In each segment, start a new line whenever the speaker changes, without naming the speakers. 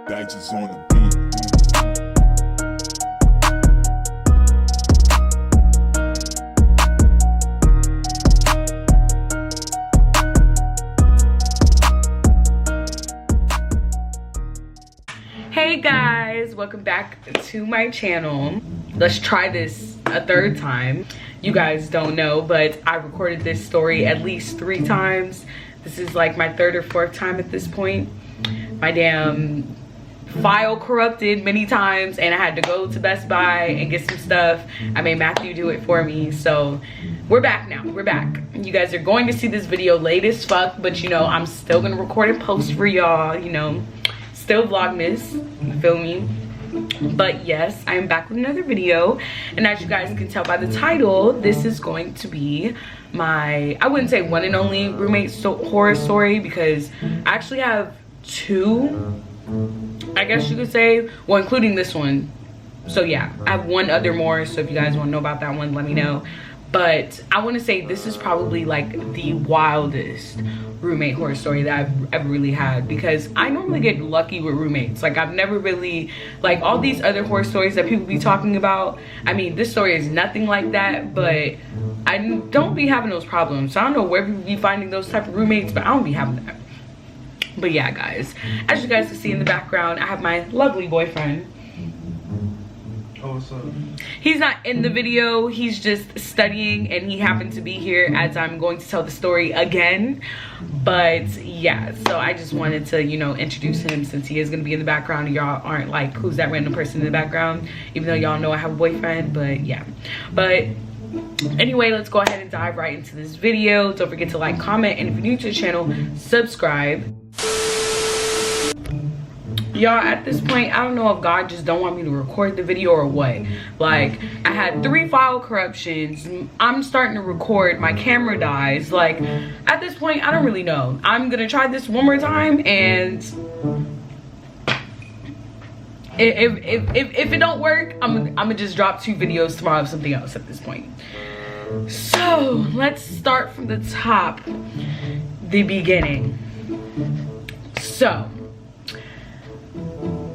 Digits on the beat.
Hey guys, welcome back to my channel. Let's try this a third time. You guys don't know, but I recorded this story at least 3 times. This is like my 3rd or 4th time at this point. My damn file corrupted many times and I had to go to Best Buy and get some stuff. I made Matthew do it for me. So we're back now, we're back. You guys are going to see this video late as fuck, but you know, I'm still gonna record and post for y'all, you know. Still Vlogmas, you feel me? But yes, I am back with another video, and as you guys can tell by the title, this is going to be my, I wouldn't say one and only roommate horror story, because I actually have 2, I guess you could say, well, including this one. So yeah, I have 1 other more, so if you guys want to know about that one, let me know. But I want to say this is probably like the wildest roommate horror story that I've ever really had, because I normally get lucky with roommates. Like, I've never really, like, all these other horror stories that people be talking about, I mean, this story is nothing like that, but I don't be having those problems. So I don't know where people be finding those type of roommates, but I don't be having that. But yeah, guys, as you guys can see in the background, I have my lovely boyfriend.
Oh, what's up?
He's not in the video, he's just studying, and he happened to be here as I'm going to tell the story again. But yeah, so I just wanted to, you know, introduce him since he is going to be in the background, and y'all aren't like, who's that random person in the background, even though y'all know I have a boyfriend. But yeah, but anyway, let's go ahead and dive right into this video. Don't forget to like, comment, and if you're new to the channel, subscribe. Y'all, at this point, I don't know if God just don't want me to record the video or what. Like, I had 3 file corruptions. I'm starting to record. My camera dies. Like, at this point, I don't really know. I'm gonna try this one more time, and if it don't work, I'm gonna just drop 2 videos tomorrow of something else at this point. So let's start from the top, the beginning. So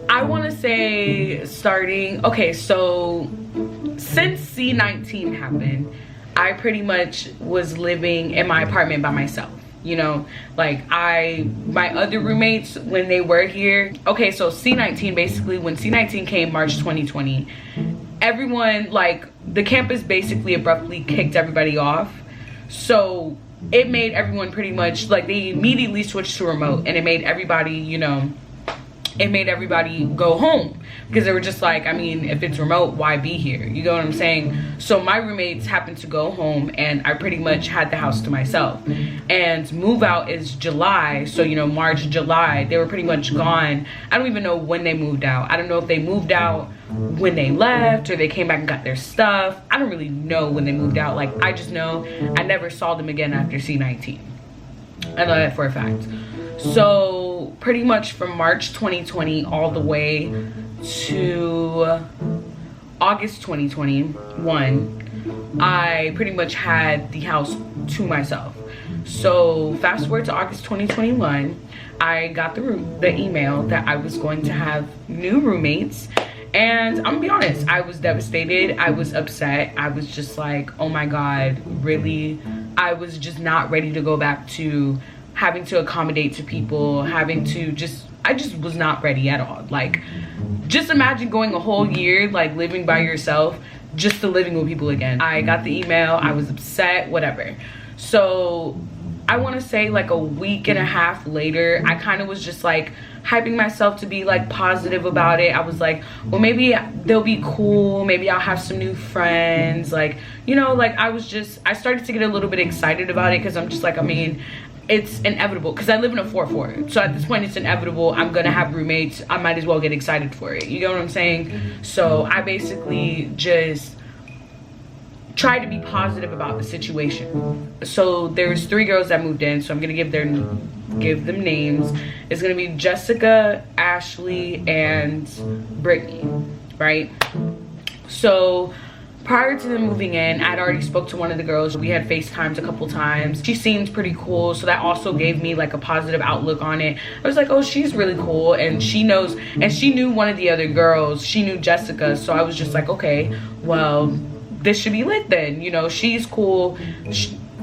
I want to say starting, okay, so since C-19 happened, I pretty much was living in my apartment by myself, you know, like my other roommates, when they were here, okay, so C-19, basically when C-19 came March 2020, everyone, like, the campus basically abruptly kicked everybody off. So it made everyone pretty much, like, they immediately switched to remote, and it made everybody, you know, it made everybody go home, because they were just like, I mean, if it's remote, why be here? You know what I'm saying? So my roommates happened to go home, and I pretty much had the house to myself. And move out is July, so you know, March, July, they were pretty much gone. I don't even know when they moved out. I don't know if they moved out when they left or they came back and got their stuff. I don't really know when they moved out. Like, I just know I never saw them again after C-19. I know that for a fact. So pretty much from March 2020 all the way to August 2021, I pretty much had the house to myself. So fast forward to August 2021, I got the email that I was going to have new roommates. And I'm gonna be honest, I was devastated. I was upset. I was just like, oh my God, really? I was just not ready to go back to having to accommodate to people, having to I just was not ready at all. Like, just imagine going a whole year, like, living by yourself just to living with people again. I got the email, I was upset, whatever. So I want to say like a week and a half later, I kind of was just like hyping myself to be like positive about it. I was like, well, maybe they'll be cool, maybe I'll have some new friends, like, you know, like I started to get a little bit excited about it, because I'm just like, I mean, it's inevitable, because I live in a 4-4, so at this point it's inevitable. I'm gonna have roommates, I might as well get excited for it, you know what I'm saying? So I basically just tried to be positive about the situation. So there's 3 girls that moved in, so I'm gonna give them names. It's gonna be Jessica, Ashley, and Brittany, right? So prior to them moving in, I'd already spoke to one of the girls. We had FaceTimed a couple times. She seemed pretty cool, so that also gave me like a positive outlook on it. I was like, oh, she's really cool, and she knows, and she knew one of the other girls. She knew Jessica, so I was just like, okay, well, this should be lit then. You know, she's cool.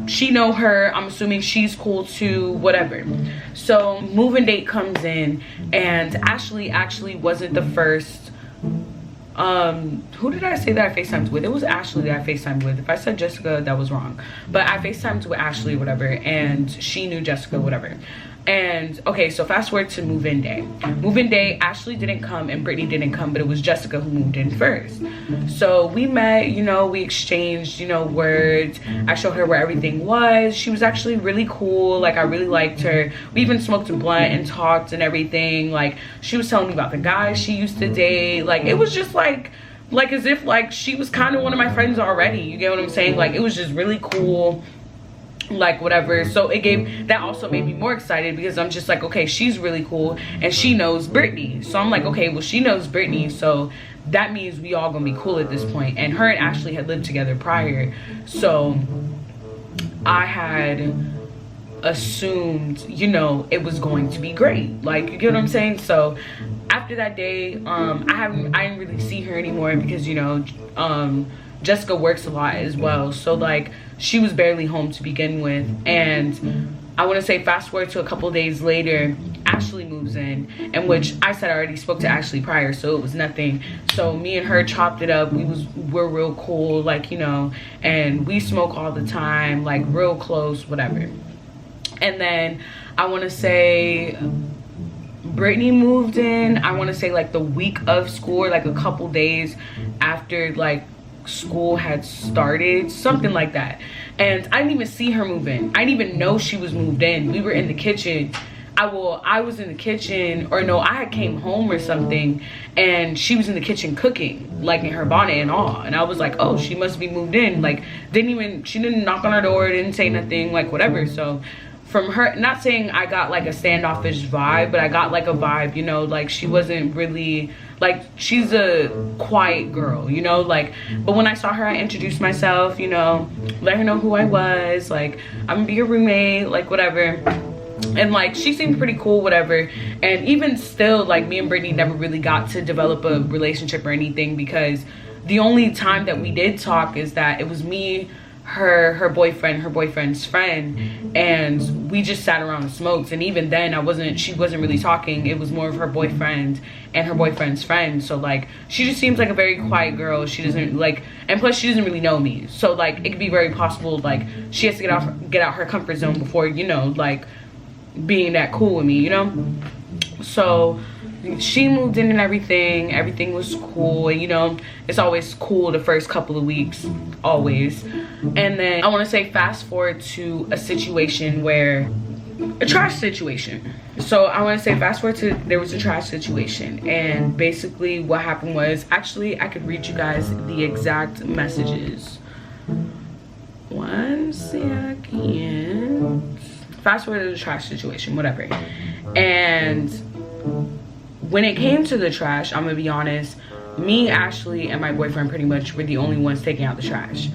She know her. I'm assuming she's cool too, whatever. So moving date comes in, and Ashley actually wasn't the first. Who did I say that I FaceTimed with? It was Ashley that I FaceTimed with. If I said Jessica, that was wrong. But I FaceTimed with Ashley or whatever, and she knew Jessica, whatever. And okay, so fast forward to move-in day. Move-in day, Ashley didn't come and Brittany didn't come, but it was Jessica who moved in first. So we met, you know, we exchanged, you know, words. I showed her where everything was. She was actually really cool. Like, I really liked her. We even smoked a blunt and talked and everything. Like, she was telling me about the guys she used to date. Like, it was just like as if like she was kind of one of my friends already. You get what I'm saying? Like, it was just really cool. Like, whatever. So it gave, that also made me more excited, because I'm just like, okay, she's really cool and she knows Brittany. So I'm like, okay, well, she knows Brittany, so that means we all gonna be cool at this point. And her and Ashley had lived together prior, so I had assumed, you know, it was going to be great. Like, you get what I'm saying? So after that day, I didn't really see her anymore, because, you know, Jessica works a lot as well, so like she was barely home to begin with. And I want to say fast forward to a couple days later, Ashley moves in, and which I said I already spoke to Ashley prior, so it was nothing. So me and her chopped it up. We're real cool, like, you know, and we smoke all the time, like real close, whatever. And then I want to say Brittany moved in, I want to say like the week of school, or like a couple days after like school had started, something like that. And I didn't even see her move in. I didn't even know she was moved in. We were in the kitchen. I was in the kitchen, or no, I had came home or something, and she was in the kitchen cooking, like in her bonnet and all. And I was like, oh, she must be moved in. Like, she didn't knock on our door, didn't say nothing, like whatever. So from her, not saying I got like a standoffish vibe, but I got like a vibe, you know, like she wasn't really, like, she's a quiet girl, you know, like, but when I saw her, I introduced myself, you know, let her know who I was, like, I'm gonna be your roommate, like, whatever. And like, she seemed pretty cool, whatever. And even still, like, me and Brittany never really got to develop a relationship or anything, because the only time that we did talk is that it was me, her boyfriend, her boyfriend's friend, and we just sat around and smoked. And even then she wasn't really talking. It was more of her boyfriend and her boyfriend's friend. So like, she just seems like a very quiet girl. She doesn't like, and plus she doesn't really know me, so like it could be very possible like she has to get out her comfort zone before, you know, like being that cool with me, you know. So she moved in and everything was cool. And you know, it's always cool the first couple of weeks, always. And then I want to say fast forward to a situation where, a trash situation. So I want to say fast forward to, there was a trash situation, and basically what happened was, actually I could read you guys the exact messages. One second. Fast forward to the trash situation, whatever. And when it came to the trash, I'm gonna be honest, me, Ashley, and my boyfriend pretty much were the only ones taking out the trash.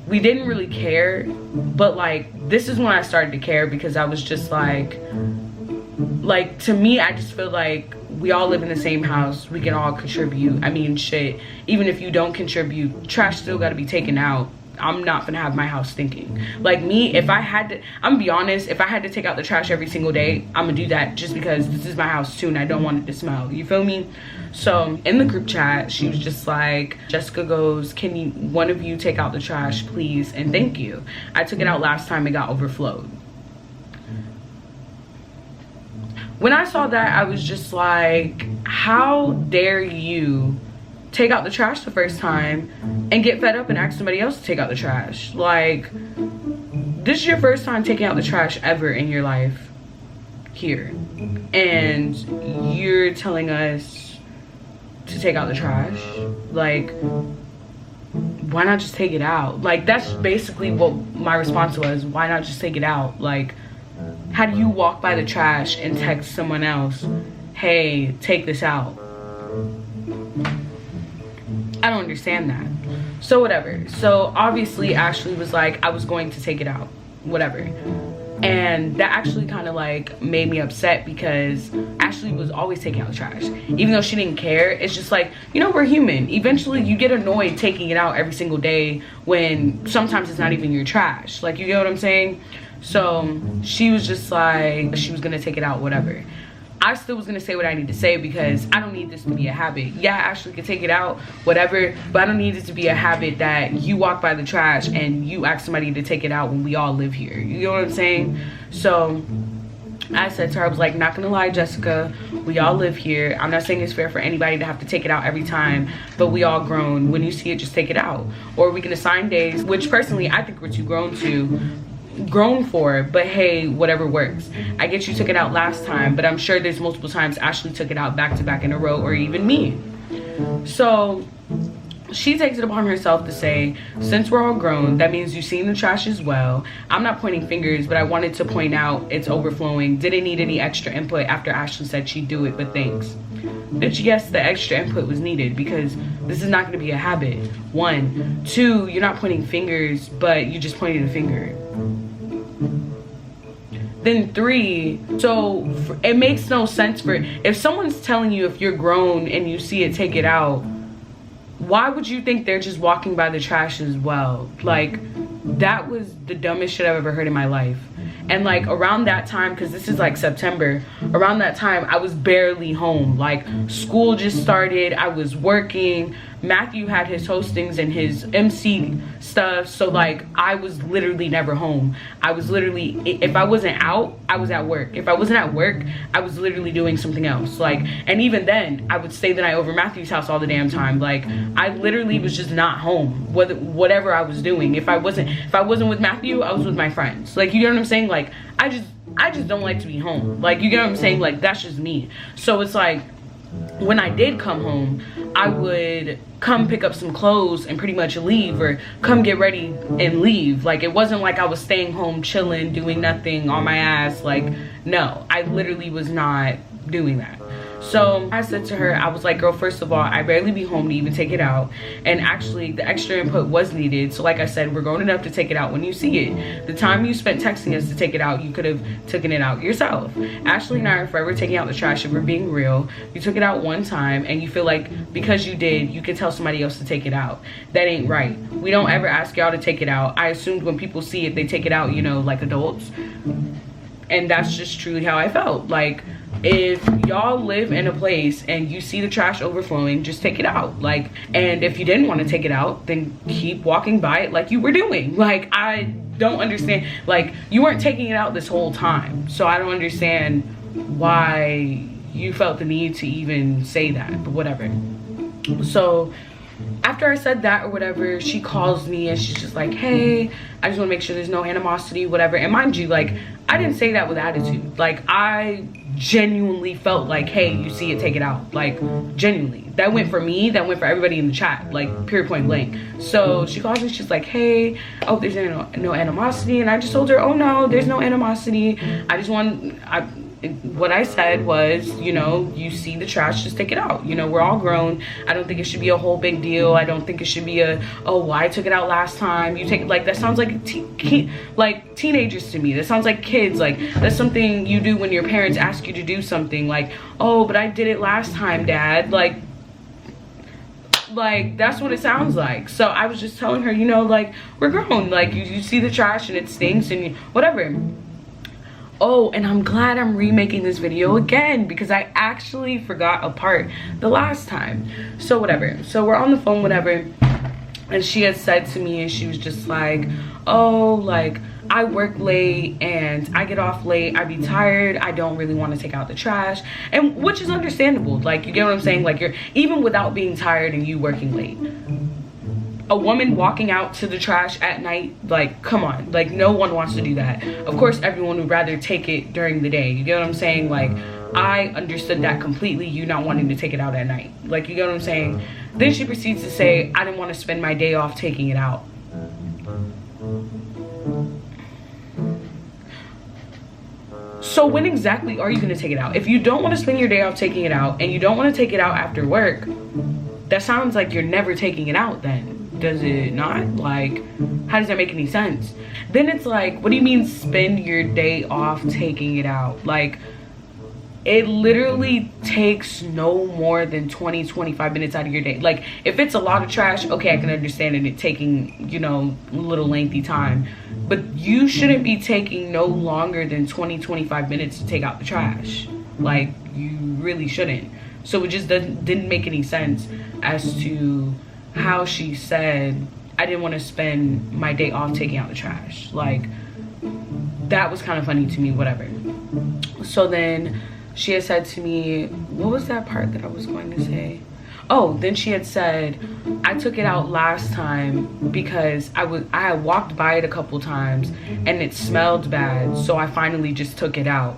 We didn't really care, but like, this is when I started to care, because I was just like, to me, I just feel like we all live in the same house, we can all contribute. I mean, shit, even if you don't contribute, trash still gotta be taken out. I'm not gonna have my house stinking. Like me, if I had to, I'm gonna be honest, if I had to take out the trash every single day, I'm gonna do that, just because this is my house too and I don't want it to smell, you feel me? So in the group chat, she was just like, Jessica goes, can one of you take out the trash, please, and thank you. I took it out last time, it got overflowed. When I saw that, I was just like, how dare you take out the trash the first time and get fed up and ask somebody else to take out the trash? Like, this is your first time taking out the trash ever in your life here, and you're telling us to take out the trash? Like, why not just take it out? Like, that's basically what my response was. Why not just take it out? Like, how do you walk by the trash and text someone else, hey, take this out? I don't understand that. So whatever. So obviously Ashley was like, I was going to take it out, whatever. And that actually kind of like made me upset because Ashley was always taking out the trash. Even though she didn't care, it's just like, you know, we're human. Eventually you get annoyed taking it out every single day when sometimes it's not even your trash. Like, you get what I'm saying? So she was just like, she was gonna take it out, whatever. I still was gonna say what I need to say because I don't need this to be a habit. Yeah, Ashley could take it out, whatever, but I don't need it to be a habit that you walk by the trash and you ask somebody to take it out when we all live here. You know what I'm saying? So I said to her, I was like, not gonna lie, Jessica, we all live here. I'm not saying it's fair for anybody to have to take it out every time, but we all grown. When you see it, just take it out. Or we can assign days, which personally I think we're too grown for, but hey, whatever works. I get you took it out last time, but I'm sure there's multiple times Ashley took it out back to back in a row, or even me. So she takes it upon herself to say, since we're all grown, that means you've seen the trash as well. I'm not pointing fingers, but I wanted to point out it's overflowing. Didn't need any extra input after Ashley said she'd do it, but thanks. Bitch, yes, the extra input was needed because this is not going to be a habit. 1, 2, you're not pointing fingers, but you just pointed a finger. Then 3, so it makes no sense for, if someone's telling you if you're grown and you see it, take it out, why would you think they're just walking by the trash as well? Like, that was the dumbest shit I've ever heard in my life. And like around that time, because this is like September, around that time I was barely home. Like, school just started, I was working, Matthew had his hostings and his MC stuff, so like I was literally never home. I was literally, if I wasn't out, I was at work. If I wasn't at work, I was literally doing something else. Like, and even then I would stay the night over Matthew's house all the damn time. Like, I literally was just not home, whatever I was doing. If I wasn't with Matthew, I was with my friends. Like, you get what I'm saying? Like, I just don't like to be home. Like, you get what I'm saying? Like, that's just me. So it's like, when I did come home, I would come pick up some clothes and pretty much leave, or come get ready and leave. Like, it wasn't like I was staying home chilling, doing nothing on my ass. Like, no, I literally was not doing that. So I said to her, I was like, girl, first of all, I barely be home to even take it out. And actually the extra input was needed. So like I said, we're grown enough to take it out when you see it. The time you spent texting us to take it out, you could have taken it out yourself. Ashley and I are forever taking out the trash if we're being real. You took it out one time and you feel like because you did, you could tell somebody else to take it out. That ain't right. We don't ever ask y'all to take it out. I assumed when people see it, they take it out, you know, like adults. And that's just truly how I felt. Like, if y'all live in a place and you see the trash overflowing, just take it out. Like, and if you didn't want to take it out, then keep walking by it like you were doing. Like, I don't understand. Like, you weren't taking it out this whole time, so I don't understand why you felt the need to even say that, but whatever. So after I said that or whatever, she calls me and she's just like, hey, I just want to make sure there's no animosity, whatever. And mind you, like, I didn't say that with attitude. Like, I genuinely felt like, hey, you see it, take it out. Like, genuinely. That went for me, that went for everybody in the chat, like, period, point blank. So she calls me, she's like, hey, oh, there's no animosity. And I just told her, oh no, there's no animosity. What I said was, you know, you see the trash, just take it out. You know, we're all grown. I don't think it should be a whole big deal. I don't think it should be a, oh, well, I took it out last time. You take it, like, that sounds like teenagers to me. That sounds like kids. Like, that's something you do when your parents ask you to do something. Like, oh, but I did it last time, Dad. Like, that's what it sounds like. So I was just telling her, you know, like, we're grown. Like, you see the trash and it stinks and whatever. Oh, and I'm glad I'm remaking this video again because I actually forgot a part the last time. So whatever. So we're on the phone, whatever. And she had said to me, and she was just like, oh, like, I work late and I get off late. I be tired. I don't really want to take out the trash. And which is understandable. Like, you get what I'm saying? Like, you're, even without being tired and you working late, a woman walking out to the trash at night, like, come on, like, no one wants to do that. Of course everyone would rather take it during the day. You get what I'm saying? Like, I understood that completely, you not wanting to take it out at night. Like, you get what I'm saying? Then she proceeds to say, I didn't want to spend my day off taking it out. So when exactly are you going to take it out? If you don't want to spend your day off taking it out and you don't want to take it out after work, that sounds like you're never taking it out then. does it not? Like, how does that make any sense? Then it's like, what do you mean spend your day off taking it out? Like, it literally takes no more than 20-25 minutes out of your day. Like, if it's a lot of trash, okay, I can understand it taking, you know, a little lengthy time, but you shouldn't be taking no longer than 20-25 minutes to take out the trash. Like, you really shouldn't. So it just didn't make any sense as to how she said I didn't want to spend my day off taking out the trash. Like, that was kind of funny to me, whatever. So then she had said to me, what was that part that I was going to say? Oh, then she had said, I took it out last time because I had walked by it a couple times and it smelled bad, so I finally just took it out.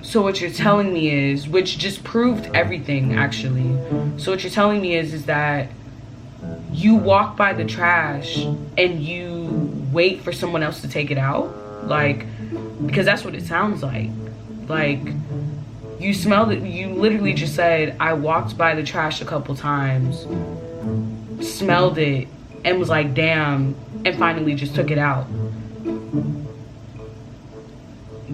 So what you're telling me is, which just proved everything actually. So what you're telling me is that you walk by the trash and you wait for someone else to take it out? Like, because that's what it sounds like. Like, you smelled it, you literally just said, I walked by the trash a couple times, smelled it, and was like, damn, and finally just took it out.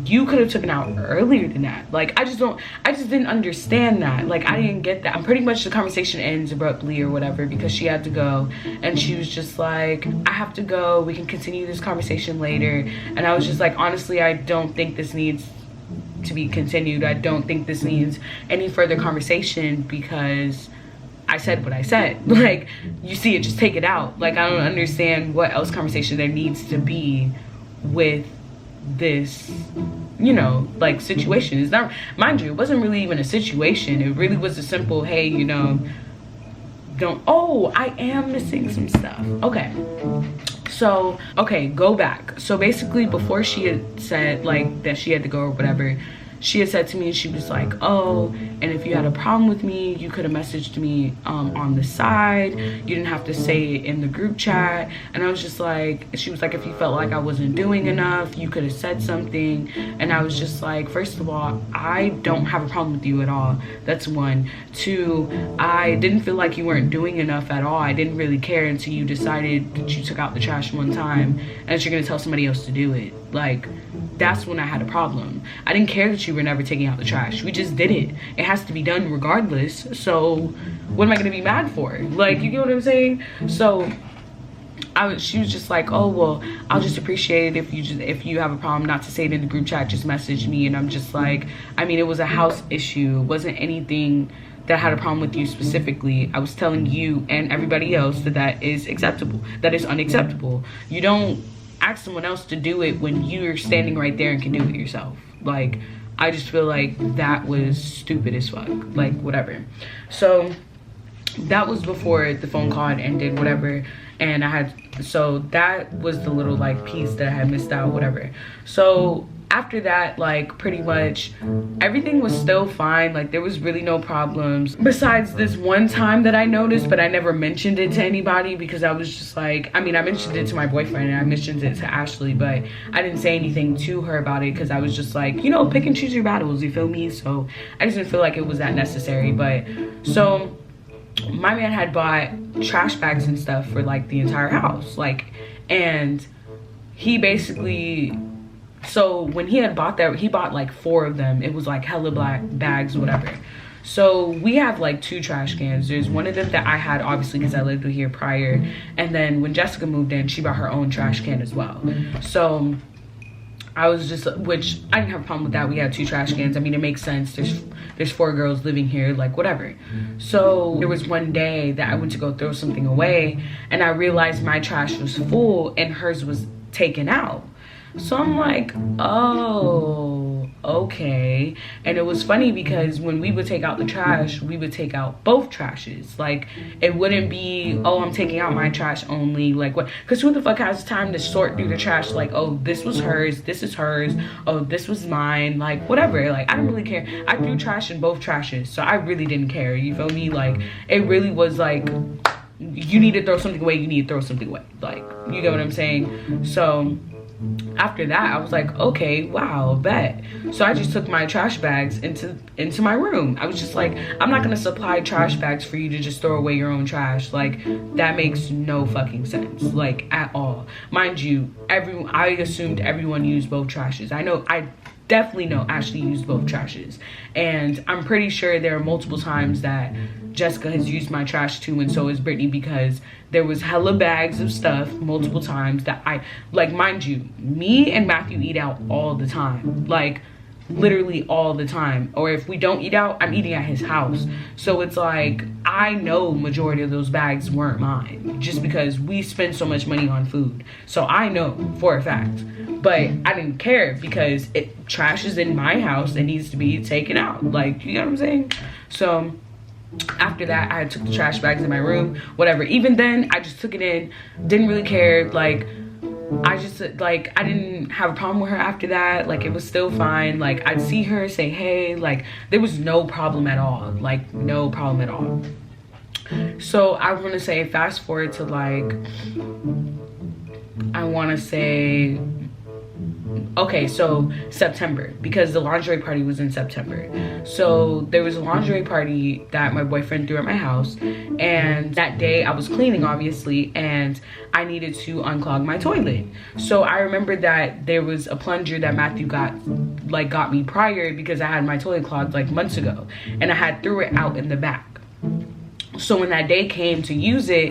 You could have taken it out earlier than that. Like, I just didn't understand that. Like, I didn't get that. And pretty much the conversation ends abruptly or whatever because she had to go. And she was just like, I have to go. We can continue this conversation later. And I was just like, honestly, I don't think this needs to be continued. I don't think this needs any further conversation because I said what I said. Like, you see it, just take it out. Like, I don't understand what else conversation there needs to be with this, you know, like, situation. It's not, mind you, it wasn't really even a situation. It really was a simple, hey, you know, I am missing some stuff. Okay, so, okay, go back. So basically, before she had said like that she had to go or whatever, she had said to me, she was like, oh, and if you had a problem with me, you could have messaged me on the side. You didn't have to say it in the group chat. And I was just like, she was like, if you felt like I wasn't doing enough, you could have said something. And I was just like, first of all, I don't have a problem with you at all. That's one. Two, I didn't feel like you weren't doing enough at all. I didn't really care until you decided that you took out the trash one time and that you're gonna tell somebody else to do it. Like, that's when I had a problem. I didn't care that you were never taking out the trash. We just did it. It has to be done regardless. So what am I gonna be mad for? Like, you get what I'm saying? So she was just like, oh, well, I'll just appreciate it if you have a problem, not to say it in the group chat, just message me. And I'm just like, I mean, it was a house issue. It wasn't anything that had a problem with you specifically. I was telling you and everybody else that is acceptable, that is unacceptable. You don't ask someone else to do it when you're standing right there and can do it yourself. Like, I just feel like that was stupid as fuck. Like, whatever. So that was before the phone call ended, whatever. And so that was the little like piece that I had missed out, whatever. So after that, like, pretty much everything was still fine. Like, there was really no problems besides this one time that I noticed, but I never mentioned it to anybody because I was just like, I mean, I mentioned it to my boyfriend and I mentioned it to Ashley, but I didn't say anything to her about it because I was just like, you know, pick and choose your battles, you feel me? So I just didn't feel like it was that necessary. But so my man had bought trash bags and stuff for like the entire house, like, and he basically, so when he had bought that, he bought like 4 of them. It was like hella black bags, whatever. So we have like 2 trash cans. There's one of them that I had, obviously, because I lived here prior. And then when Jessica moved in, she bought her own trash can as well. So I was just, which I didn't have a problem with that. We had 2 trash cans. I mean, it makes sense. There's 4 girls living here, like, whatever. So there was one day that I went to go throw something away and I realized my trash was full and hers was taken out. So I'm like, oh, okay. And it was funny because when we would take out the trash, we would take out both trashes. Like, it wouldn't be, oh, I'm taking out my trash only. Like, what? Because who the fuck has time to sort through the trash? Like, oh, this was hers, this is hers, oh, this was mine. Like, whatever. Like, I don't really care. I threw trash in both trashes, so I really didn't care. You feel me? Like, it really was like, you need to throw something away, you need to throw something away. Like, you get what I'm saying? So after that, I was like, okay, wow, bet. So I just took my trash bags into my room. I was just like, I'm not gonna supply trash bags for you to just throw away your own trash. Like, that makes no fucking sense, like, at all. Mind you, I assumed everyone used both trashes. I definitely know Ashley used both trashes, and I'm pretty sure there are multiple times that Jessica has used my trash too, and so is Brittany, because there was hella bags of stuff multiple times that I, like, mind you, me and Matthew eat out all the time, like literally all the time. Or if we don't eat out, I'm eating at his house. So it's like, I know majority of those bags weren't mine, just because we spend so much money on food. So I know for a fact, but I didn't care because trash is in my house and needs to be taken out. Like, you know what I'm saying? So after that, I took the trash bags in my room, whatever. Even then, I just took it in, didn't really care. Like, I just, like, I didn't have a problem with her after that. Like, it was still fine. Like, I'd see her, say hey, like, there was no problem at all. Like, no problem at all. So I want to say, fast forward to, like, I want to say, okay, so September, because the lingerie party was in September. So there was a lingerie party that my boyfriend threw at my house, and that day I was cleaning, obviously, and I needed to unclog my toilet. So I remember that there was a plunger that Matthew got me prior, because I had my toilet clogged like months ago, and I had threw it out in the back. So when that day came to use it,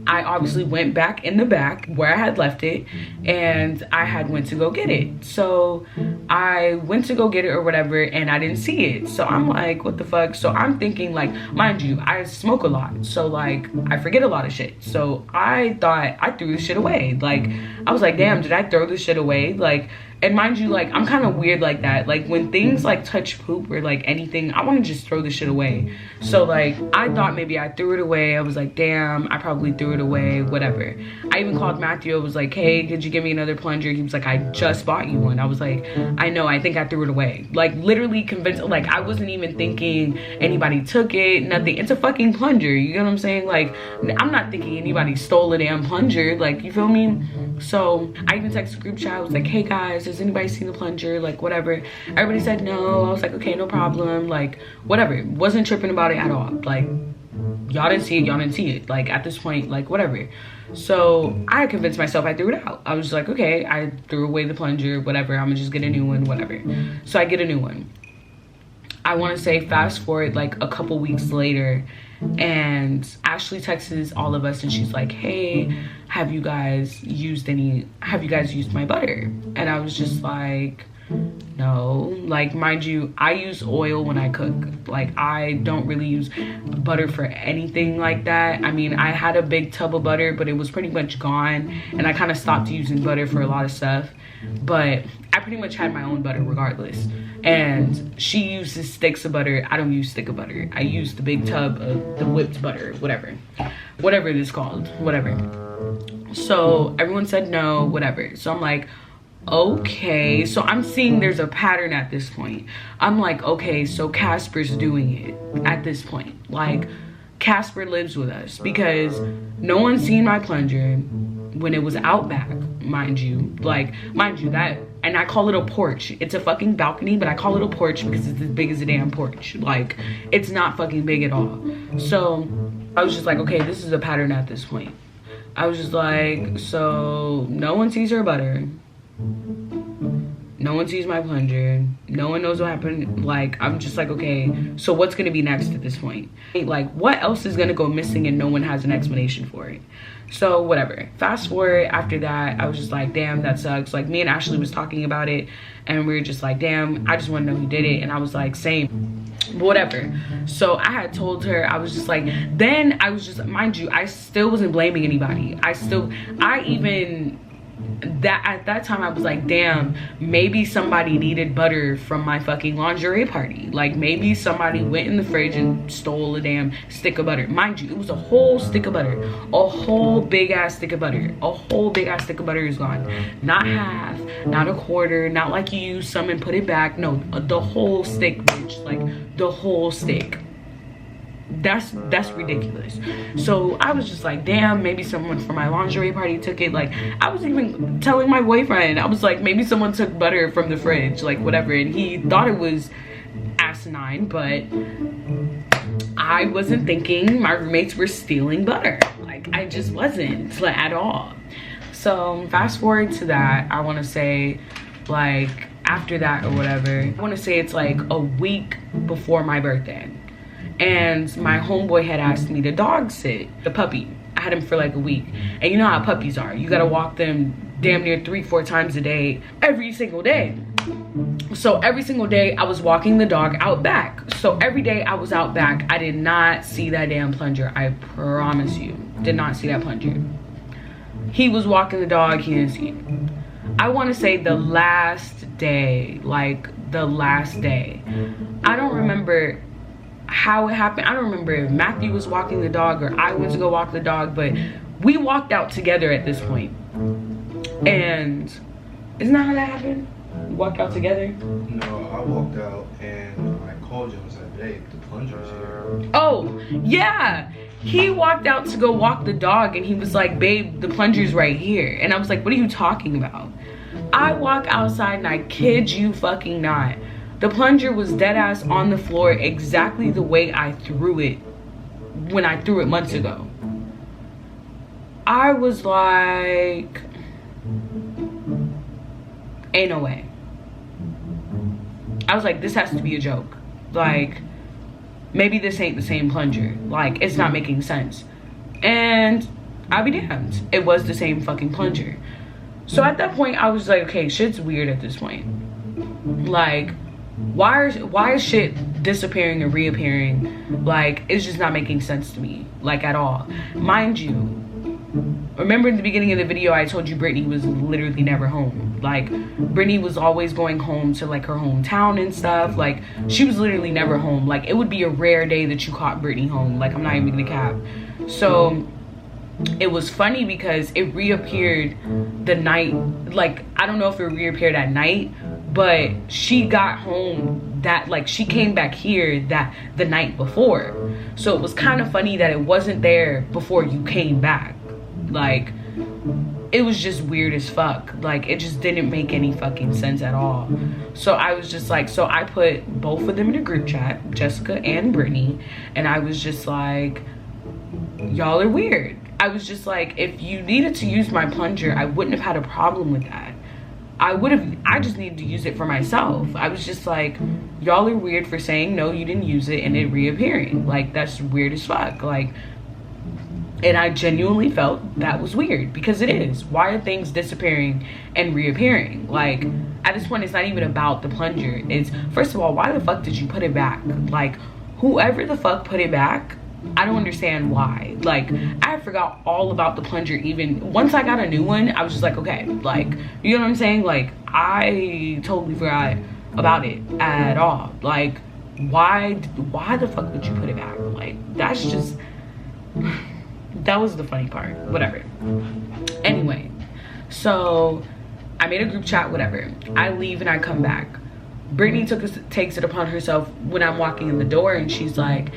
I obviously went back in the back where I had left it, and I had went to go get it. So I went to go get it or whatever, and I didn't see it. So I'm like, what the fuck? So I'm thinking, like, mind you, I smoke a lot, so like I forget a lot of shit. So I thought I threw this shit away. Like, I was like, damn, did I throw this shit away? Like, and mind you, like, I'm kind of weird like that. Like, when things like touch poop or like anything, I want to just throw the shit away. So like, I thought maybe I threw it away. I was like, damn, I probably threw it away, whatever. I even called Matthew. I was like, hey, could you give me another plunger? He was like, I just bought you one. I was like, I know, I think I threw it away. Like, literally convinced. Like, I wasn't even thinking anybody took it, nothing. It's a fucking plunger, you know what I'm saying? Like, I'm not thinking anybody stole a damn plunger, like, you feel me? So I even texted the group chat. I was like, hey guys, has anybody seen the plunger? Like, whatever. Everybody said no. I was like, okay, no problem. Like, whatever. Wasn't tripping about it at all. Like, y'all didn't see it, y'all didn't see it. Like, at this point, like, whatever. So I convinced myself I threw it out. I was like, okay, I threw away the plunger, whatever. I'm gonna just get a new one, whatever. So I get a new one. I want to say, fast forward like a couple weeks later, and Ashley texts all of us, and she's like, hey, have you guys used my butter? And I was just like, no. Like, mind you, I use oil when I cook. Like, I don't really use butter for anything like that. I mean, I had a big tub of butter, but it was pretty much gone, and I kind of stopped using butter for a lot of stuff. But I pretty much had my own butter regardless. And she uses sticks of butter. I don't use stick of butter. I use the big tub of the whipped butter, whatever it is called, whatever. So everyone said no, whatever. So I'm like, okay. So I'm seeing there's a pattern at this point. I'm like, okay, so Casper's doing it at this point. Like, Casper lives with us, because no one's seen my plunger when it was out back, mind you. Like, mind you, that, and I call it a porch. It's a fucking balcony, but I call it a porch because it's as big as a damn porch. Like, it's not fucking big at all. So I was just like, okay, this is a pattern at this point. I was just like, so no one sees her butter. No one sees my plunger. No one knows what happened. Like, I'm just like, okay, so what's gonna be next at this point? Like, what else is gonna go missing and no one has an explanation for it? So whatever. Fast forward, after that, I was just like, damn, that sucks. Like, me and Ashley was talking about it, and we were just like, damn, I just want to know who did it. And I was like, same, but whatever. So I had told her, I was just like, then I was just, mind you, I still wasn't blaming anybody. At that time I was like, damn, maybe somebody needed butter from my fucking lingerie party. Like, maybe somebody went in the fridge and stole a damn stick of butter. Mind you, it was a whole stick of butter, a whole big ass stick of butter. A whole big ass stick of butter is gone. Not half, not a quarter, not like you use some and put it back. No, the whole stick, bitch. Like, the whole stick. That's ridiculous. So I was just like, damn, maybe someone from my lingerie party took it. Like, I was even telling my boyfriend, I was like, maybe someone took butter from the fridge, like whatever, and he thought it was asinine, but I wasn't thinking my roommates were stealing butter. Like, I just wasn't, like, at all. So fast forward to that, I want to say, like, after that or whatever, I want to say it's like a week before my birthday, and my homeboy had asked me to dog sit the puppy. I had him for like a week, and you know how puppies are, you gotta walk them damn near 3-4 times a day, every single day. So every single day I was walking the dog out back. So every day I was out back, I did not see that damn plunger. I promise you, did not see that plunger. He was walking the dog, he didn't see it. I want to say the last day, like the last day, I don't remember how it happened. I don't remember if Matthew was walking the dog or I went to go walk the dog, but we walked out together at this point. And isn't that how that happened? We walked out together?
No, I walked out and I called you and said, hey, the plunger's here.
Oh, yeah. He walked out to go walk the dog and he was like, babe, the plunger's right here. And I was like, what are you talking about? I walk outside and I kid you fucking not, the plunger was dead ass on the floor exactly the way I threw it when I threw it months ago. I was like, ain't no way. I was like, this has to be a joke. Like, maybe this ain't the same plunger. Like, it's not making sense. And I'll be damned, it was the same fucking plunger. So at that point, I was like, okay, shit's weird at this point. Like, why is shit disappearing and reappearing? Like, it's just not making sense to me, like, at all. Mind you, remember in the beginning of the video, I told you Brittany was literally never home. Like, Brittany was always going home to, like, her hometown and stuff. Like, she was literally never home. Like, it would be a rare day that you caught Brittany home. Like, I'm not even gonna cap. So it was funny because it reappeared the night, like, I don't know if it reappeared at night, but she got home that, like, she came back here the night before. So it was kind of funny that it wasn't there before you came back. Like, it was just weird as fuck. Like, it just didn't make any fucking sense at all. So I was just like, so I put both of them in a group chat, Jessica and Brittany, and I was just like, y'all are weird. I was just like, if you needed to use my plunger, I wouldn't have had a problem with that. I just needed to use it for myself. I was just like, y'all are weird for saying no, you didn't use it and it reappearing. Like, that's weird as fuck. Like, and I genuinely felt that was weird, because it is. Why are things disappearing and reappearing? Like, at this point, it's not even about the plunger. It's, first of all, why the fuck did you put it back? Like, whoever the fuck put it back, I don't understand why. Like, I forgot all about the plunger. Even once I got a new one, I was just like, okay, like, you know what I'm saying? Like, I totally forgot about it at all. Like, why the fuck would you put it back? Like, that's just, that was the funny part. Whatever. Anyway, so I made a group chat, whatever. I leave and I come back. Brittany takes it upon herself when I'm walking in the door, and she's like,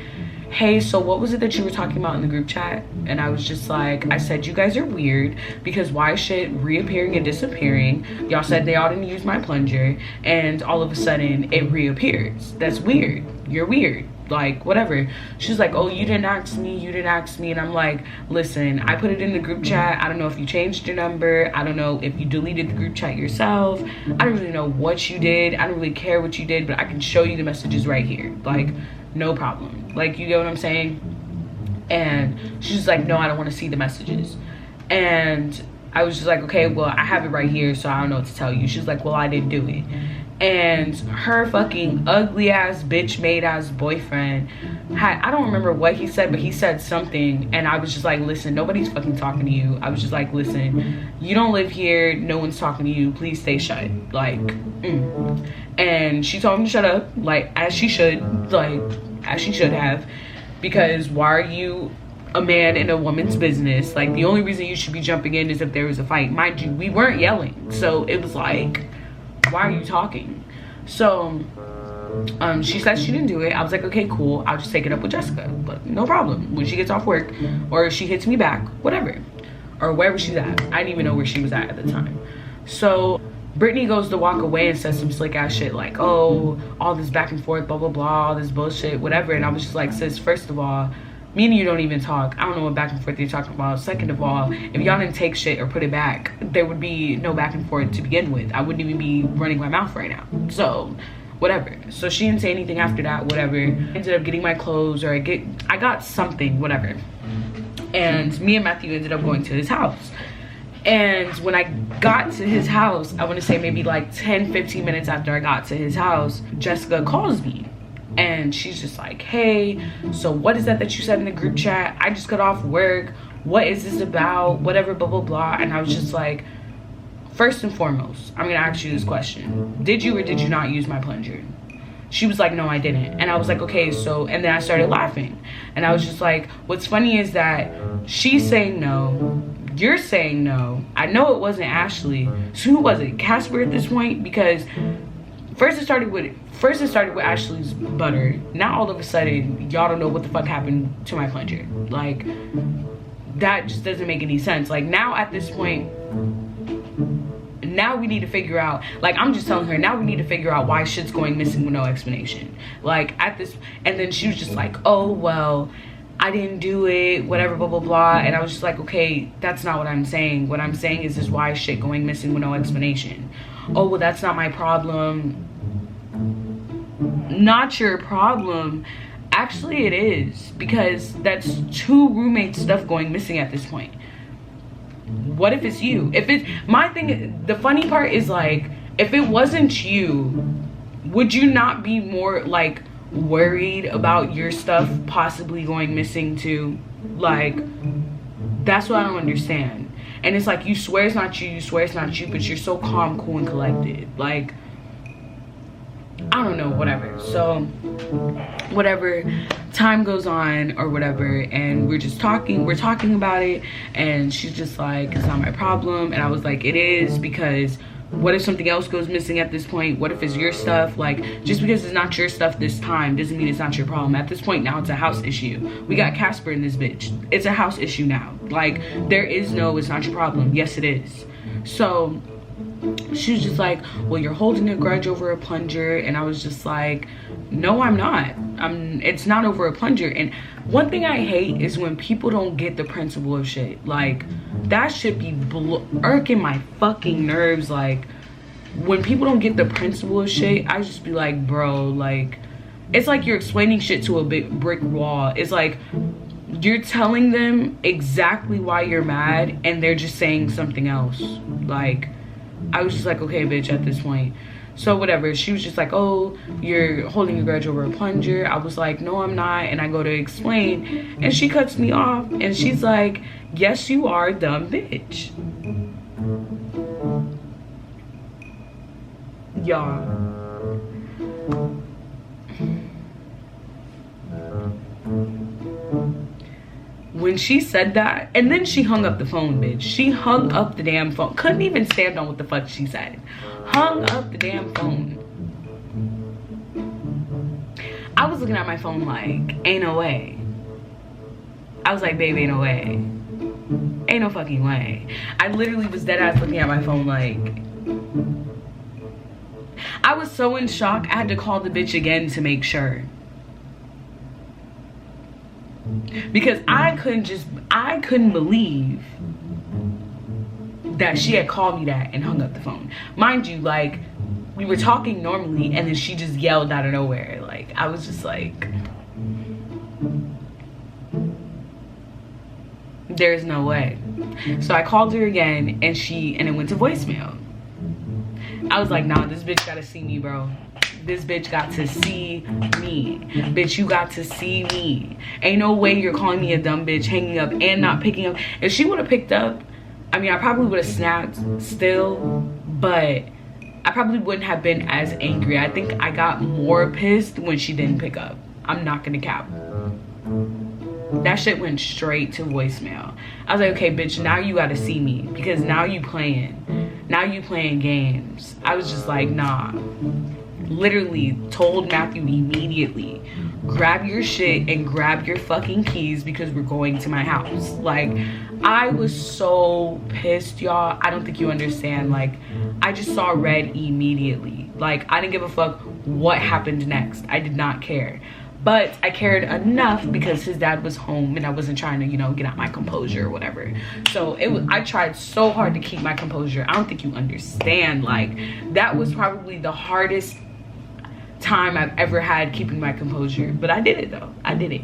hey, so what was it that you were talking about in the group chat? And I was just like, I said, you guys are weird, because why is shit reappearing and disappearing? Y'all said they all didn't use my plunger, and all of a sudden it reappears. That's weird. You're weird. Like, whatever. She's like, oh, you didn't ask me. And I'm like, listen, I put it in the group chat. I don't know if you changed your number. I don't know if you deleted the group chat yourself. I don't really know what you did. I don't really care what you did, but I can show you the messages right here. Like, no problem. Like, you get what I'm saying? And she's like, no, I don't want to see the messages. And I was just like, okay, well, I have it right here, so I don't know what to tell you. She's like, well, I didn't do it. And her fucking ugly ass bitch made ass boyfriend had, I don't remember what he said, but he said something, and I was just like, listen, nobody's fucking talking to you. I was just like, listen, you don't live here, no one's talking to you, please stay shut. Like, and she told him to shut up, like, as she should have, because why are you a man in a woman's business? Like, the only reason you should be jumping in is if there was a fight. Mind you, we weren't yelling, so it was like, why are you talking? So She said she didn't do it. I was like, okay, cool. I'll just take it up with Jessica. But no problem. When she gets off work or she hits me back, whatever. Or wherever she's at. I didn't even know where she was at the time. So Brittany goes to walk away and says some slick ass shit like, oh, all this back and forth, blah, blah, blah, all this bullshit, whatever. And I was just like, sis, first of all, me and you don't even talk. I don't know what back and forth you're talking about. Second of all, if y'all didn't take shit or put it back, there would be no back and forth to begin with. I wouldn't even be running my mouth right now. So whatever. So she didn't say anything after that, whatever. Ended up getting my clothes, or I got something, whatever. And me and Matthew ended up going to his house. And when I got to his house, I want to say maybe like 10-15 minutes after I got to his house, Jessica calls me. And she's just like, hey, so what is that you said in the group chat? I just got off work. What is this about? Whatever, blah, blah, blah. And I was just like, first and foremost, I'm going to ask you this question. Did you or did you not use my plunger? She was like, no, I didn't. And I was like, okay, so, and then I started laughing. And I was just like, what's funny is that she's saying no. You're saying no. I know it wasn't Ashley. So who was it? Casper at this point? Because first it started with Ashley's butter. Now all of a sudden, y'all don't know what the fuck happened to my plunger. Like, that just doesn't make any sense. Like, now at this point, now we need to figure out, like, I'm just telling her, now we need to figure out why shit's going missing with no explanation. Like, at this, and then she was just like, oh, well, I didn't do it, whatever, blah, blah, blah. And I was just like, okay, that's not what I'm saying. What I'm saying is why is shit going missing with no explanation? Oh, well, that's not my problem. Not your problem. Actually, it is, because that's 2 roommate stuff going missing at this point. What if it's you? If it's my thing, the funny part is, like, if it wasn't you, would you not be more like worried about your stuff possibly going missing too? Like, that's what I don't understand. And it's like, you swear it's not you swear it's not you, but you're so calm, cool, and collected. Like, I don't know, whatever. So whatever, time goes on or whatever, and we're talking about it, and she's just like, it's not my problem. And I was like, it is, because what if something else goes missing at this point? What if it's your stuff? Like, just because it's not your stuff this time doesn't mean it's not your problem. At this point now, it's a house issue. We got Casper in this bitch. It's a house issue now. Like, there is no, it's not your problem. Yes, it is. So she was just like, well, you're holding a grudge over a plunger. And I was just like, no, I'm not. It's not over a plunger. And one thing I hate is when people don't get the principle of shit. Like, that should be irking my fucking nerves. Like, when people don't get the principle of shit, I just be like, bro, like, it's like you're explaining shit to a big brick wall. It's like you're telling them exactly why you're mad and they're just saying something else. Like, I was just like, okay, bitch, at this point. So whatever, she was just like, oh, you're holding a grudge over a plunger. I was like, no, I'm not. And I go to explain, and she cuts me off, and she's like, yes, you are, dumb bitch. Y'all, when she said that, and then she hung up the phone, bitch. She hung up the damn phone. Couldn't even stand on what the fuck she said. Hung up the damn phone. I was looking at my phone like, ain't no way. I was like, baby, ain't no way. Ain't no fucking way. I literally was dead ass looking at my phone like, I was so in shock, I had to call the bitch again to make sure. Because I couldn't believe that she had called me that and hung up the phone. Mind you, like, we were talking normally and then she just yelled out of nowhere. Like, I was just like, there's no way. So I called her again, and it went to voicemail. I was like, nah, this bitch gotta see me, bro. This bitch got to see me. Bitch, you got to see me. Ain't no way you're calling me a dumb bitch, hanging up and not picking up. If she would have picked up, I mean, I probably would have snapped still, but I probably wouldn't have been as angry. I think I got more pissed when she didn't pick up. I'm not gonna cap. That shit went straight to voicemail. I was like, okay, bitch, now you gotta see me, because now you playing. Now you playing games. I was just like, nah. literally told Matthew immediately, grab your shit and grab your fucking keys because we're going to my house. Like, I was so pissed, y'all. I don't think you understand. Like, I just saw red immediately. Like, I didn't give a fuck what happened next. I did not care. But I cared enough because his dad was home and I wasn't trying to, you know, get out my composure or whatever. So I tried so hard to keep my composure. I don't think you understand. Like, that was probably the hardest time I've ever had keeping my composure. But I did it though. I did it.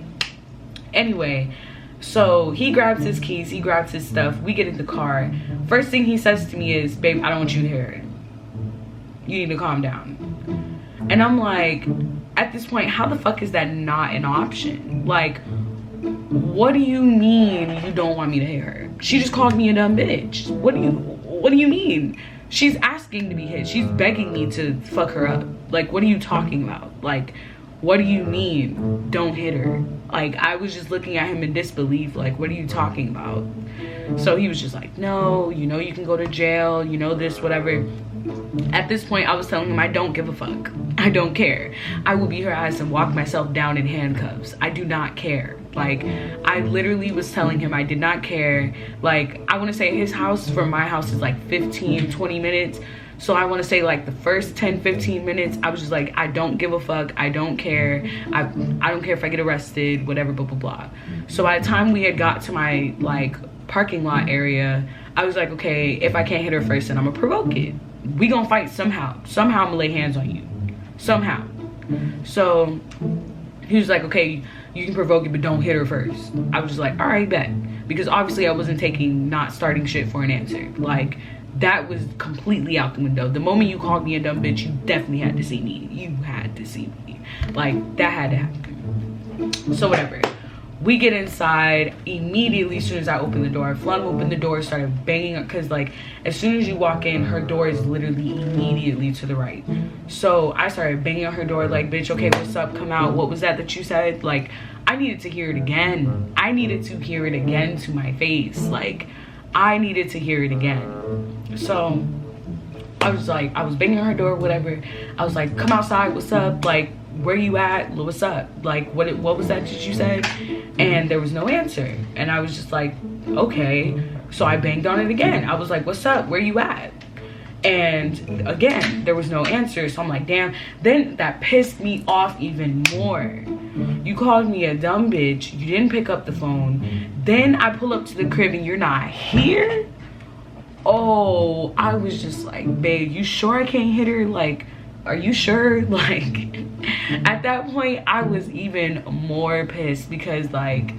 Anyway, so he grabs his keys, he grabs his stuff. We get in the car. First thing he says to me is, babe, I don't want you to hear it. You need to calm down. And I'm like, at this point, how the fuck is that not an option? Like, what do you mean you don't want me to hear her? She just called me a dumb bitch. What do you mean? She's asking to be hit. She's begging me to fuck her up. Like, what are you talking about? Like, what do you mean don't hit her? Like, I was just looking at him in disbelief. Like, what are you talking about? So he was just like, no, you know, you can go to jail, you know, this, whatever. At this point, I was telling him I don't give a fuck. I don't care. I will beat her ass and walk myself down in handcuffs. I do not care. Like, I literally was telling him I did not care. Like, I want to say his house from my house is like 15-20 minutes. So I want to say like the first 10-15 minutes, I was just like, I don't give a fuck. I don't care. I don't care if I get arrested, whatever, blah, blah, blah. So by the time we had got to my like parking lot area, I was like, okay, if I can't hit her first, then I'm gonna provoke it. We gonna fight somehow. Somehow I'm gonna lay hands on you. Somehow. So he was like, okay, you can provoke it, but don't hit her first. I was just like, all right, bet. Because obviously I wasn't taking not starting shit for an answer. Like, that was completely out the window. The moment you called me a dumb bitch, you definitely had to see me. You had to see me. Like, that had to happen. So whatever. We get inside immediately. As soon as I opened the door, I flung open the door, started banging up, because like as soon as you walk in, her door is literally immediately to the right. So I started banging on her door like, bitch, okay, what's up, come out, what was that you said? Like, I needed to hear it again. I needed to hear it again to my face. Like, I needed to hear it again. So I was like, I was banging on her door, whatever. I was like, come outside, what's up? Like, where you at? What's up? Like, what was that you said? And there was no answer. And I was just like, okay. So I banged on it again. I was like, what's up? Where you at? And again, there was no answer. So I'm like, damn. Then that pissed me off even more. You called me a dumb bitch. You didn't pick up the phone. Then I pull up to the crib and you're not here? Oh, I was just like, babe, you sure I can't hit her? Like, are you sure? Like, at that point I was even more pissed, because like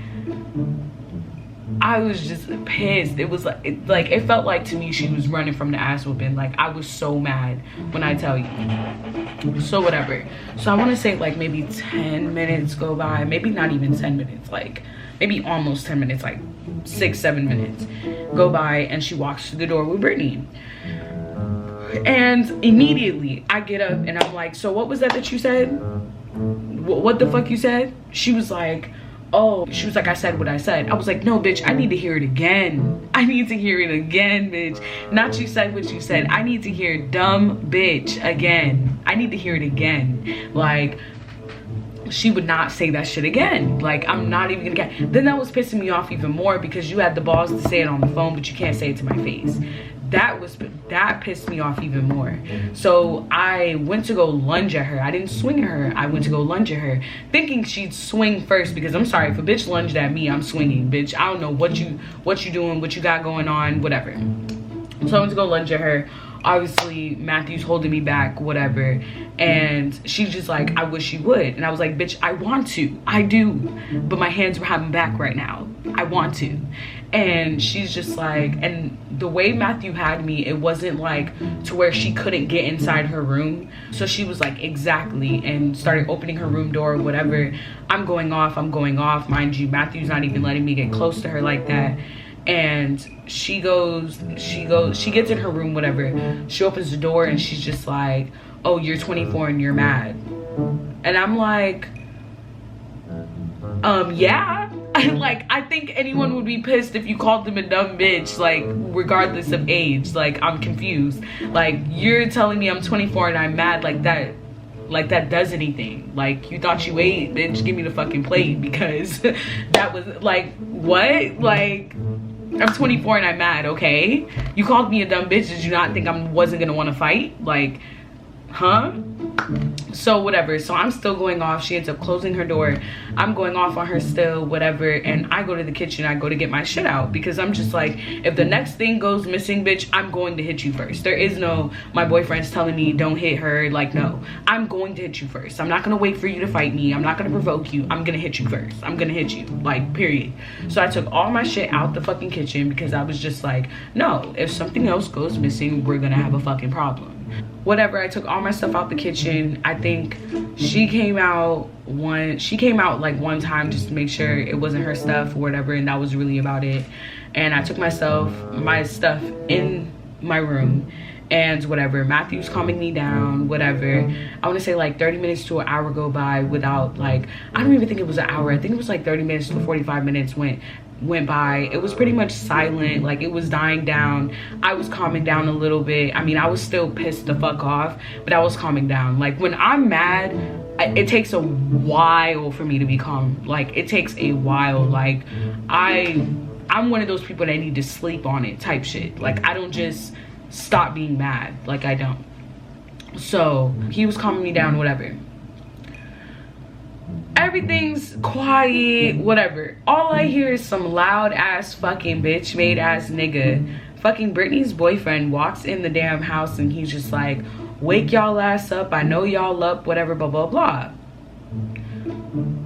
I was just pissed. It was like it felt like to me she was running from the ass whooping. Like, I was so mad when I tell you. So whatever. So I want to say like maybe 10 minutes go by, maybe not even 10 minutes, like maybe almost 10 minutes, like 6-7 minutes go by, and she walks through the door with Brittany. And immediately I get up and I'm like, so what was that you said? What the fuck you said? She was like, oh, she was like, I said what I said. I was like, no, bitch, I need to hear it again. I need to hear it again, bitch. Not you said what you said. I need to hear dumb bitch again. I need to hear it again. Like, she would not say that shit again. Like, I'm not even gonna get. Then that was pissing me off even more, because you had the balls to say it on the phone, but you can't say it to my face. That pissed me off even more. So I went to go lunge at her. I didn't swing at her. I went to go lunge at her, thinking she'd swing first, because I'm sorry, if a bitch lunged at me, I'm swinging, bitch. I don't know what you doing, what you got going on, whatever. So I went to go lunge at her. Obviously Matthew's holding me back, whatever, and she's just like, I wish you would. And I was like, bitch, I want to, I do, but my hands were having back right now. I want to. And she's just like, and the way Matthew had me, it wasn't like to where she couldn't get inside her room. So she was like, exactly, and started opening her room door, whatever. I'm going off, mind you. Matthew's not even letting me get close to her like that. And she gets in her room, whatever. She opens the door and she's just like, oh, you're 24 and you're mad. And I'm like, yeah. Like, I think anyone would be pissed if you called them a dumb bitch, like, regardless of age. Like, I'm confused. Like, you're telling me I'm 24 and I'm mad, like that. like that does anything. Like, you thought you ate, bitch, give me the fucking plate, because that was like, what? Like, I'm 24 and I'm mad, okay? You called me a dumb bitch. Did you not think I wasn't gonna want to fight? Like, huh? So whatever, so I'm still going off. She ends up closing her door. I'm going off on her still, whatever, and I go to the kitchen. I go to get my shit out, because I'm just like, if the next thing goes missing, bitch, I'm going to hit you first. There is no, my boyfriend's telling me don't hit her. Like, no, I'm going to hit you first. I'm not gonna wait for you to fight me. I'm not gonna provoke you. I'm gonna hit you first. I'm gonna hit you, like, period. So I took all my shit out the fucking kitchen, because I was just like, no, if something else goes missing, we're gonna have a fucking problem. Whatever, I took all my stuff out the kitchen. I think she came out like one time just to make sure it wasn't her stuff or whatever, and that was really about it. And I took my stuff in my room, and whatever, Matthew's calming me down, whatever. I want to say like 30 minutes to an hour go by without, like, I don't even think it was an hour. I think it was like 30 minutes to 45 minutes went by. It was pretty much silent, like it was dying down. I was calming down a little bit. I mean, I was still pissed the fuck off, but I was calming down. Like, when I'm mad, it takes a while for me to be calm. Like, it takes a while. Like, I'm one of those people that need to sleep on it type shit. Like, I don't just stop being mad. Like, I don't. So he was calming me down, whatever. Everything's quiet, whatever. All I hear is some loud ass fucking bitch made ass nigga. Fucking Brittany's boyfriend walks in the damn house, and he's just like, wake y'all ass up, I know y'all up, whatever, blah blah blah.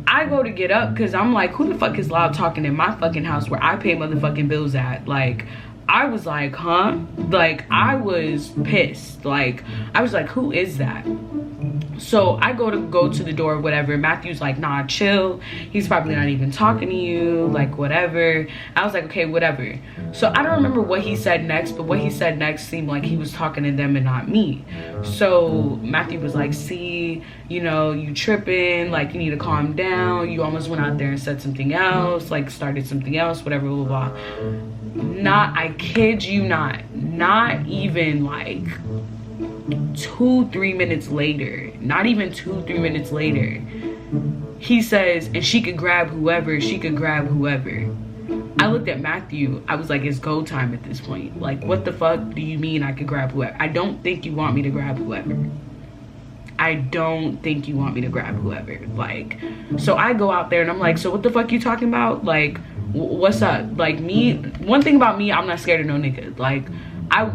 I go to get up, because I'm like, who the fuck is loud talking in my fucking house where I pay motherfucking bills at? Like, I was like, huh? Like, I was pissed. Like, I was like, who is that? So I go to the door, whatever. Matthew's like, nah, chill. He's probably not even talking to you, like, whatever. I was like, okay, whatever. So I don't remember what he said next, but what he said next seemed like he was talking to them and not me. So Matthew was like, see, you know, you tripping, like, you need to calm down. You almost went out there and said something else, like, started something else, whatever, blah, blah, blah. I kid you not even like 2-3 minutes later, not even 2-3 minutes later, he says, and she could grab whoever, I looked at Matthew, I was like, it's go time at this point. Like, what the fuck do you mean I could grab whoever? I don't think you want me to grab whoever. Like, so I go out there and I'm like, so what the fuck you talking about? Like, what's up? Like, me, one thing about me, I'm not scared of no nigga. Like, I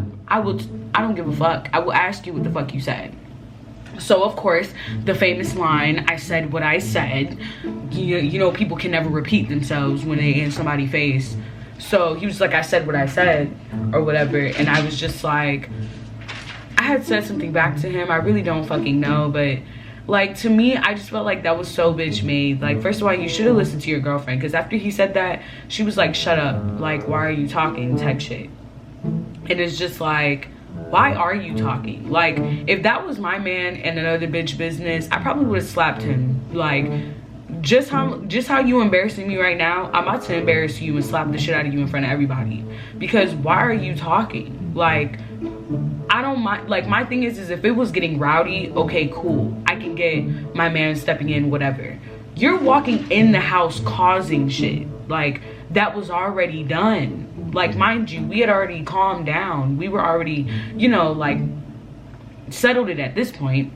don't give a fuck. I will ask you what the fuck you said. So of course, the famous line, I said what I said. You know, people can never repeat themselves when they in somebody's face. So he was like, I said what I said, or whatever. And I was just like, I had said something back to him. I really don't fucking know, but like, to me, I just felt like that was so bitch made. Like, first of all, you should have listened to your girlfriend, because after he said that, she was like, shut up, like, why are you talking, type shit. And it's just like, why are you talking? Like, if that was my man and another bitch business, I probably would have slapped him. Like, just how you embarrassing me right now, I'm about to embarrass you and slap the shit out of you in front of everybody. Because why are you talking? Like, I don't mind. Like, my thing is if it was getting rowdy, okay, cool, I can get my man stepping in, whatever. You're walking in the house causing shit. Like, that was already done. Like, mind you, we had already calmed down. We were already, you know, like, settled it at this point.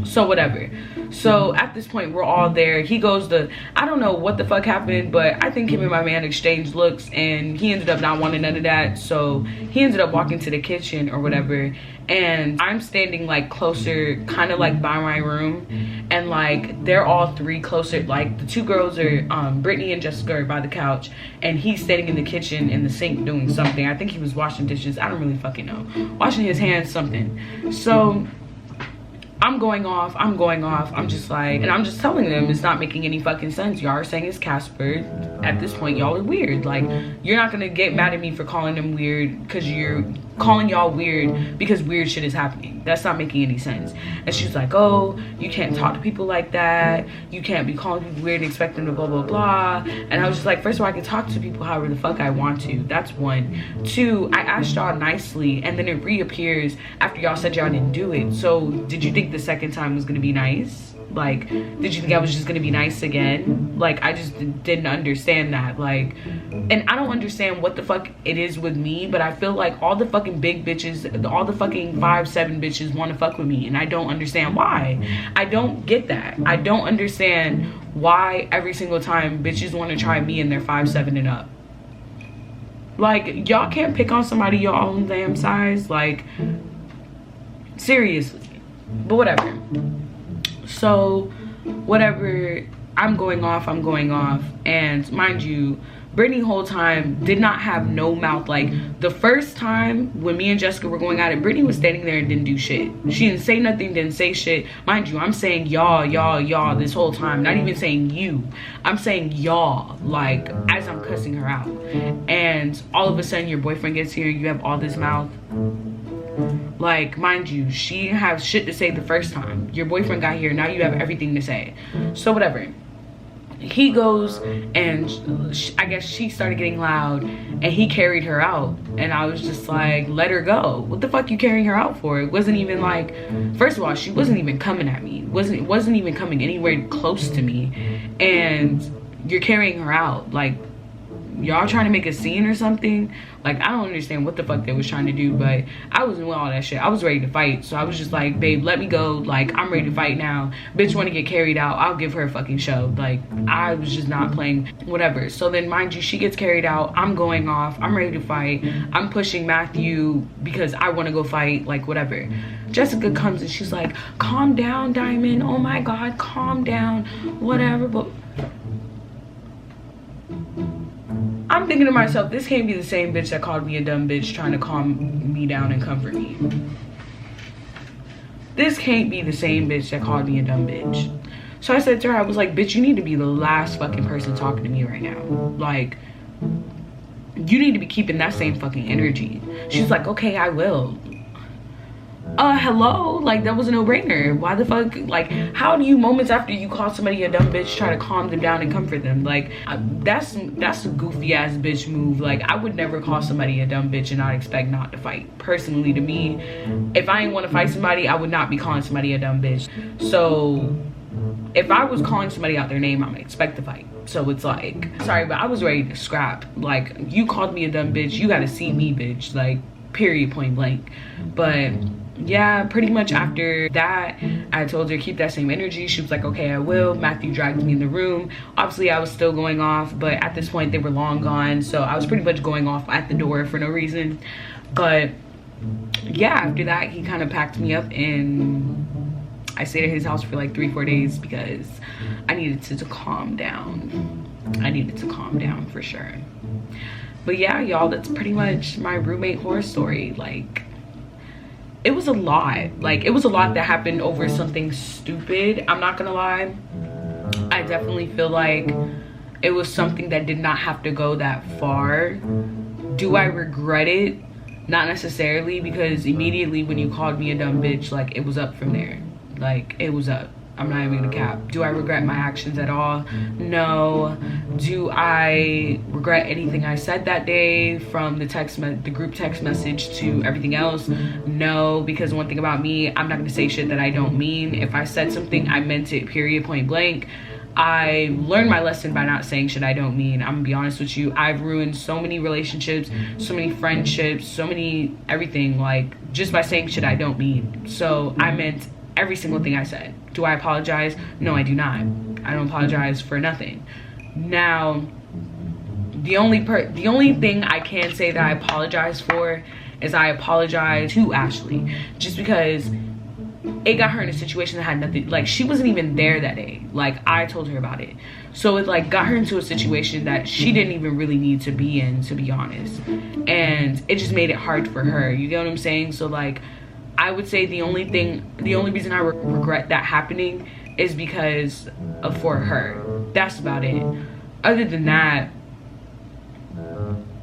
So whatever. So at this point, we're all there. He goes to, I don't know what the fuck happened, but I think him and my man exchanged looks, and he ended up not wanting none of that. So he ended up walking to the kitchen or whatever, and I'm standing like closer, kind of like by my room, and like they're all three closer. Like, the two girls are Brittany and Jessica are by the couch, and he's standing in the kitchen in the sink doing something. I think he was washing dishes. I don't really fucking know, washing his hands, something. So I'm going off. I'm just like, and I'm just telling them it's not making any fucking sense. Y'all are saying it's Casper. At this point, y'all are weird. Like, you're not gonna get mad at me for calling them weird because you're calling y'all weird because weird shit is happening. That's not making any sense. And she's like, oh, you can't talk to people like that. You can't be calling people weird and expect them to blah, blah, blah. And I was just like, first of all, I can talk to people however the fuck I want to. That's one. Two, I asked y'all nicely, and then it reappears after y'all said y'all didn't do it. So did you think think the second time was gonna be nice? Like, did you think I was just gonna be nice again? Like, I just didn't understand that. Like, and I don't understand what the fuck it is with me, but I feel like all the fucking big bitches, all the fucking 5'7" bitches want to fuck with me, and I don't understand why. I don't get that. I don't understand why every single time bitches want to try me and they're 5'7" and up. Like, y'all can't pick on somebody your own damn size. Like, seriously. But whatever. So whatever, I'm going off, and mind you, Brittany whole time did not have no mouth. Like, the first time when me and Jessica were going at it, Brittany was standing there and didn't do shit. She didn't say nothing, didn't say shit. Mind you, I'm saying y'all this whole time, not even saying you. I'm saying y'all, like, as I'm cussing her out. And all of a sudden your boyfriend gets here, you have all this mouth. Like, mind you, she has shit to say the first time. Your boyfriend got here, now you have everything to say. So whatever. He goes, and I guess she started getting loud, and he carried her out. And I was just like, let her go. What the fuck you carrying her out for? It wasn't even like, first of all, she wasn't even coming at me. It wasn't even coming anywhere close to me. And you're carrying her out. Like, y'all trying to make a scene or something? Like, I don't understand what the fuck they was trying to do, but I wasn't with all that shit. I was ready to fight. So I was just like, babe, let me go. Like, I'm ready to fight now. Bitch want to get carried out, I'll give her a fucking show. Like, I was just not playing, whatever. So then, mind you, she gets carried out, I'm going off, I'm ready to fight, I'm pushing Matthew because I want to go fight, like, whatever. Jessica comes and she's like, calm down, Diamond, oh my god, calm down, whatever. But I'm thinking to myself, this can't be the same bitch that called me a dumb bitch trying to calm me down and comfort me. This can't be the same bitch that called me a dumb bitch. So I said to her, I was like, bitch, you need to be the last fucking person talking to me right now. Like, you need to be keeping that same fucking energy. She's like, okay, I will. Hello? Like, that was a no-brainer. Why the fuck? Like, how do you, moments after you call somebody a dumb bitch, try to calm them down and comfort them? Like, that's a goofy ass bitch move. Like, I would never call somebody a dumb bitch and not expect not to fight. Personally, to me, if I ain't want to fight somebody, I would not be calling somebody a dumb bitch. So if I was calling somebody out their name, I'm gonna expect to fight. So it's like, sorry, but I was ready to scrap. Like, you called me a dumb bitch, you gotta see me, bitch. Like, period, point blank. But yeah, pretty much after that, I told her keep that same energy. She was like, okay, I will. Matthew dragged me in the room. Obviously, I was still going off, but at this point, they were long gone. So I was pretty much going off at the door for no reason. But yeah, after that, he kind of packed me up and I stayed at his house for like 3-4 days because I needed to calm down. I needed to calm down for sure. But yeah, y'all, that's pretty much my roommate horror story. Like, it was a lot. Like, it was a lot that happened over something stupid. I'm not gonna lie. I definitely feel like it was something that did not have to go that far. Do I regret it? Not necessarily, because immediately when you called me a dumb bitch, like, it was up from there. Like, it was up. I'm not even gonna cap. Do I regret my actions at all? No. Do I regret anything I said that day, from the group text message to everything else? No, because one thing about me, I'm not gonna say shit that I don't mean. If I said something, I meant it, period, point blank. I learned my lesson by not saying shit I don't mean. I'm gonna be honest with you. I've ruined so many relationships, so many friendships, so many everything, like, just by saying shit I don't mean. So I meant every single thing I said. Do I apologize? No, I do not. I don't apologize for nothing. Now, the only thing I can say that I apologize for is I apologize to Ashley, just because it got her in a situation that had nothing, like, she wasn't even there that day. Like, I told her about it. So it, like, got her into a situation that she didn't even really need to be in, to be honest. And it just made it hard for her. You get what I'm saying? So, like, I would say the only reason I regret that happening is because for her. That's about it. Other than that,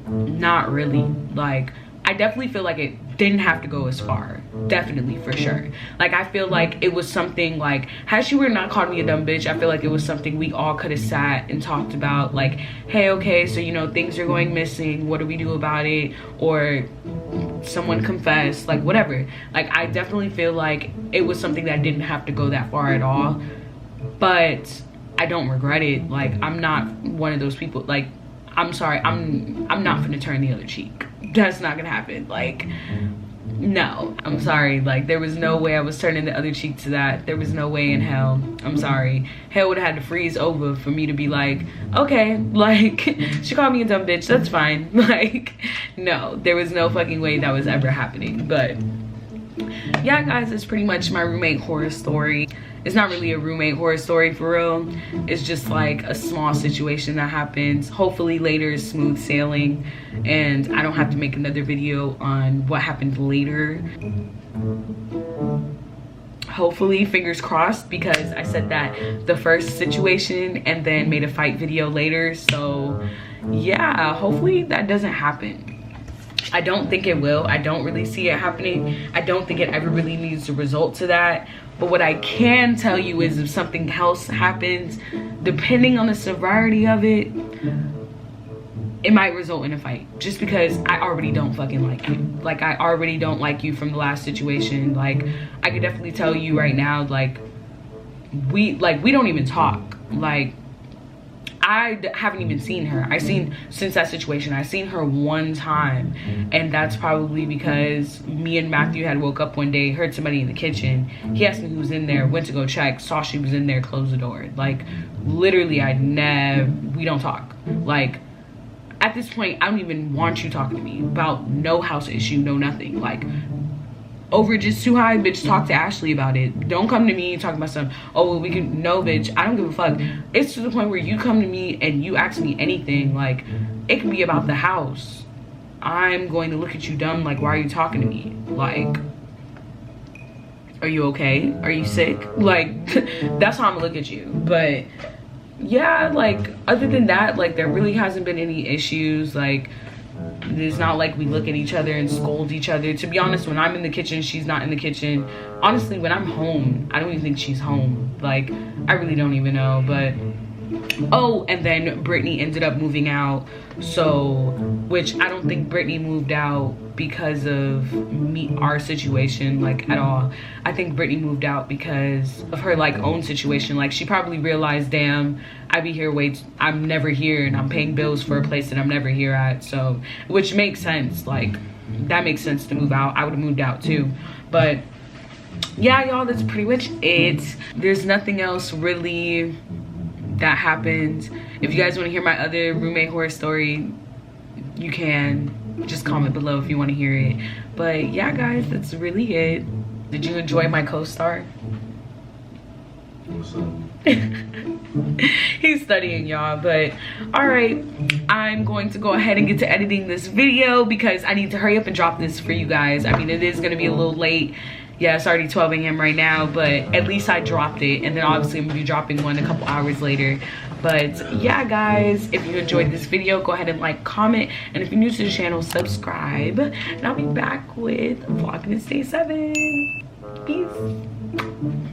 not really. Like, I definitely feel like it didn't have to go as far. Definitely, for sure. Like, I feel like it was something, like, had she were not called me a dumb bitch, I feel like it was something we all could have sat and talked about. Like, hey, okay, so, you know, things are going missing. What do we do about it? Or someone confessed, like whatever. Like I definitely feel like it was something that didn't have to go that far at all, but I don't regret it. Like I'm not one of those people, like I'm sorry, I'm not gonna turn the other cheek. That's not gonna happen. Like no, I'm sorry. Like there was no way I was turning the other cheek to that. There was no way in hell. I'm sorry. Hell would have had to freeze over for me to be like, okay, like she called me a dumb bitch, that's fine. Like no, there was no fucking way that was ever happening. But yeah guys, it's pretty much my roommate horror story. It's not really a roommate horror story for real. It's just like a small situation that happens. Hopefully later is smooth sailing and I don't have to make another video on what happened later. Hopefully, fingers crossed, because I said that the first situation and then made a fight video later. So yeah, hopefully that doesn't happen. I don't think it will. I don't really see it happening. I don't think it ever really needs to result to that. But what I can tell you is if something else happens, depending on the severity of it, it might result in a fight. Just because I already don't fucking like you. Like I already don't like you from the last situation. Like I could definitely tell you right now, like we don't even talk. Like I haven't even seen her. Since that situation, I seen her one time, and that's probably because me and Matthew had woke up one day, heard somebody in the kitchen. He asked me who was in there, went to go check, saw she was in there, closed the door. Like literally, we don't talk. Like at this point, I don't even want you talking to me about no house issue, no nothing. Like overages too high, bitch, talk to Ashley about it. Don't come to me and talk about something. Oh well, we can, no bitch, I don't give a fuck. It's to the point where you come to me and you ask me anything, like it can be about the house. I'm going to look at you dumb, like why are you talking to me? Like are you okay? Are you sick? Like that's how I'm gonna look at you. But yeah, like other than that, like there really hasn't been any issues. Like it's not like we look at each other and scold each other. To be honest, when I'm in the kitchen, she's not in the kitchen. Honestly, when I'm home, I don't even think she's home. Like I really don't even know. But oh, and then Brittany ended up moving out. So, which I don't think Brittany moved out because of our situation, like at all. I think Brittany moved out because of her like own situation. Like she probably realized, damn, I be here I'm never here and I'm paying bills for a place that I'm never here at. So, which makes sense. Like that makes sense to move out. I would have moved out too. But yeah, y'all, that's pretty much it. There's nothing else really that happened. If you guys want to hear my other roommate horror story, you can just comment below if you want to hear it. But yeah guys, that's really it. Did you enjoy my co-star?
What's up?
He's studying, y'all. But all right, I'm going to go ahead and get to editing this video because I need to hurry up and drop this for you guys. I mean, it is going to be a little late. Yeah, it's already 12 a.m. right now, but at least I dropped it. And then obviously I'm gonna be dropping one a couple hours later. But yeah guys, if you enjoyed this video, go ahead and like, comment, and if you're new to the channel, subscribe. And I'll be back with Vlogmas Day 7. Peace.